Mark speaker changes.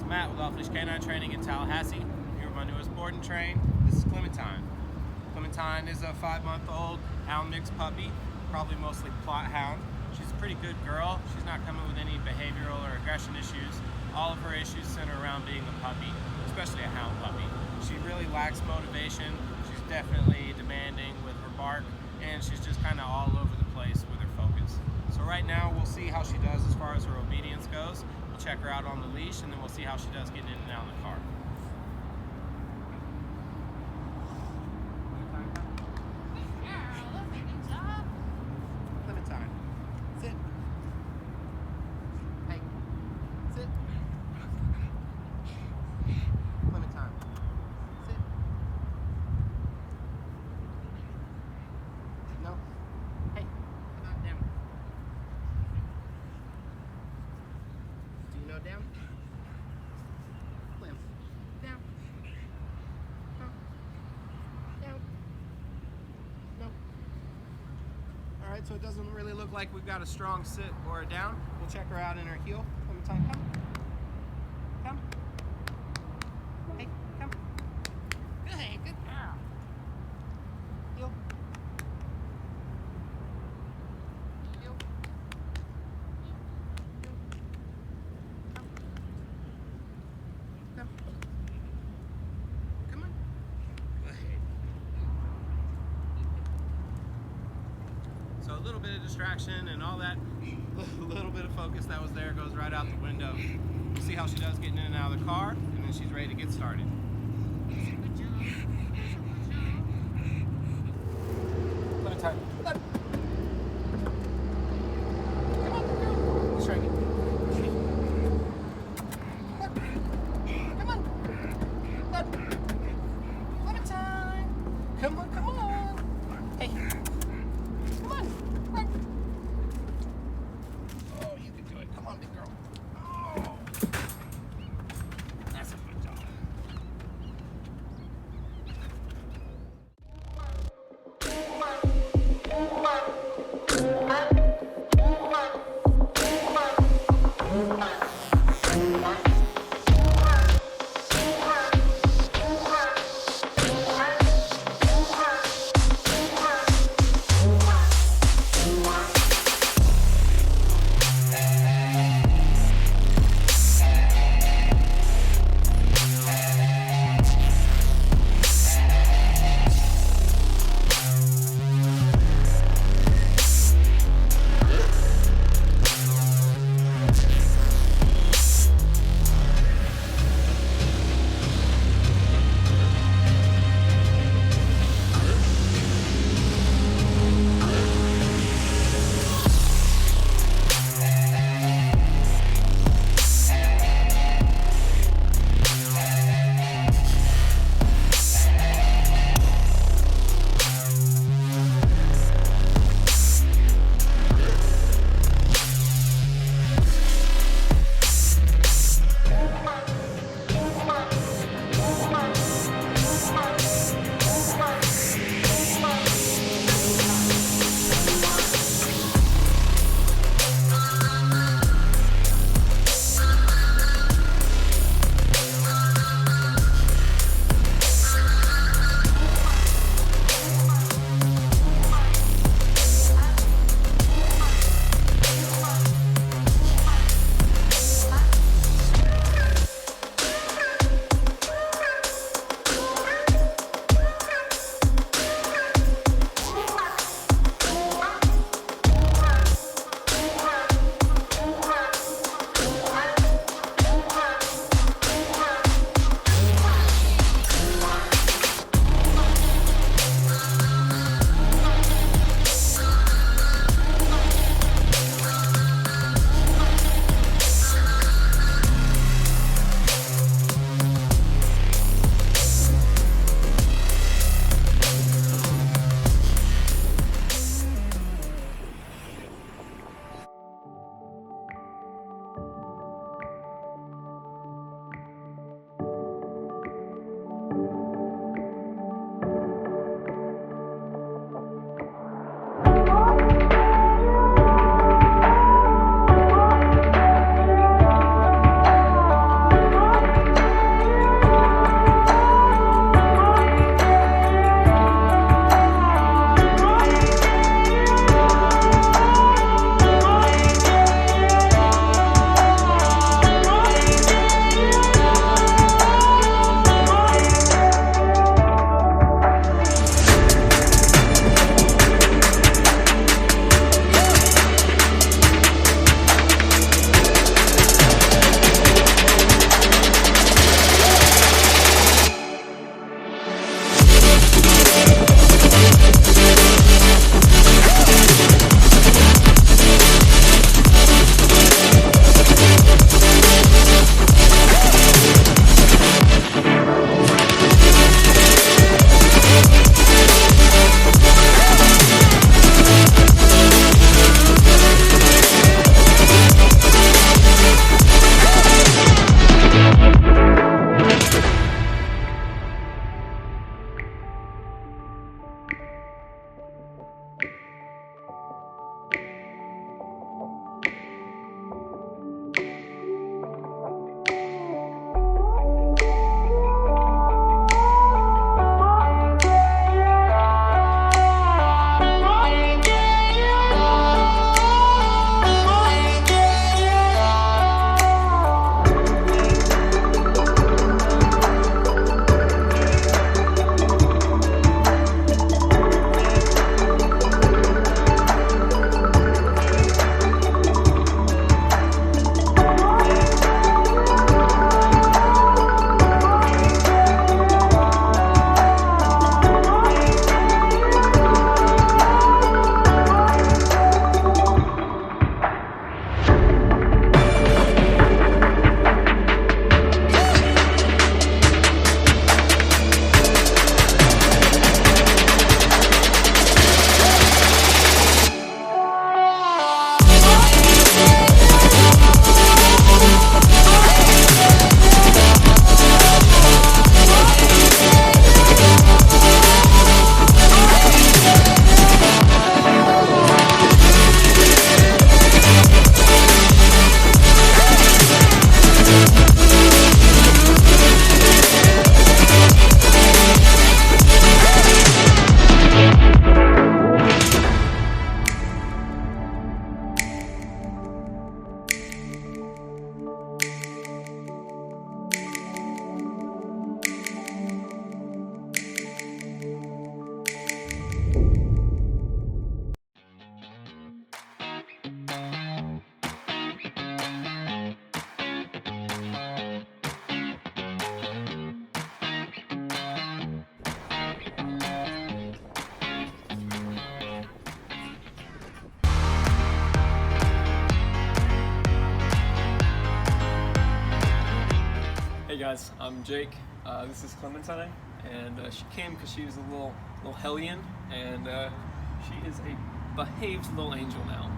Speaker 1: Matt with Off-Leash K9 Training in Tallahassee. Here with my newest board and train. This is Clementine. Clementine is a 5-month-old Hound mix puppy, probably mostly plot hound. She's a pretty good girl. She's not coming with any behavioral or aggression issues. All of her issues center around being a puppy, especially a hound puppy. She really lacks motivation. She's definitely demanding with her bark, and she's just kind of all over the place with her focus. So right now we'll see how she does as far as her obedience goes. We'll check her out on the leash, and then we'll see how she does getting in and out of the car. Clementine, sit. Hey, sit. Clementine, sit. No. Hey, come on down. Do you know down? Clem. Down. Huh? Down. No. Alright, so it doesn't really look like we've got a strong sit or a down. We'll check her out in her heel. Clementine, come. Come. Hey, come. Good, good girl. Heel. Heel. Come. Come on. Go ahead. So a little bit of distraction and all that little bit of focus that was there goes right out the window. We'll see how she does getting in and out of the car, and then she's ready to get started. Clementine, come on. Come on, girl. Let's try again. Come on. Clementine. Come on, come on. Hey. Come on. Oh, you can do it. Come on, big girl. Oh. That's a good job.
Speaker 2: guys, I'm Jake. This is Clementine, and she came because she was a little hellion, and she is a behaved little angel now.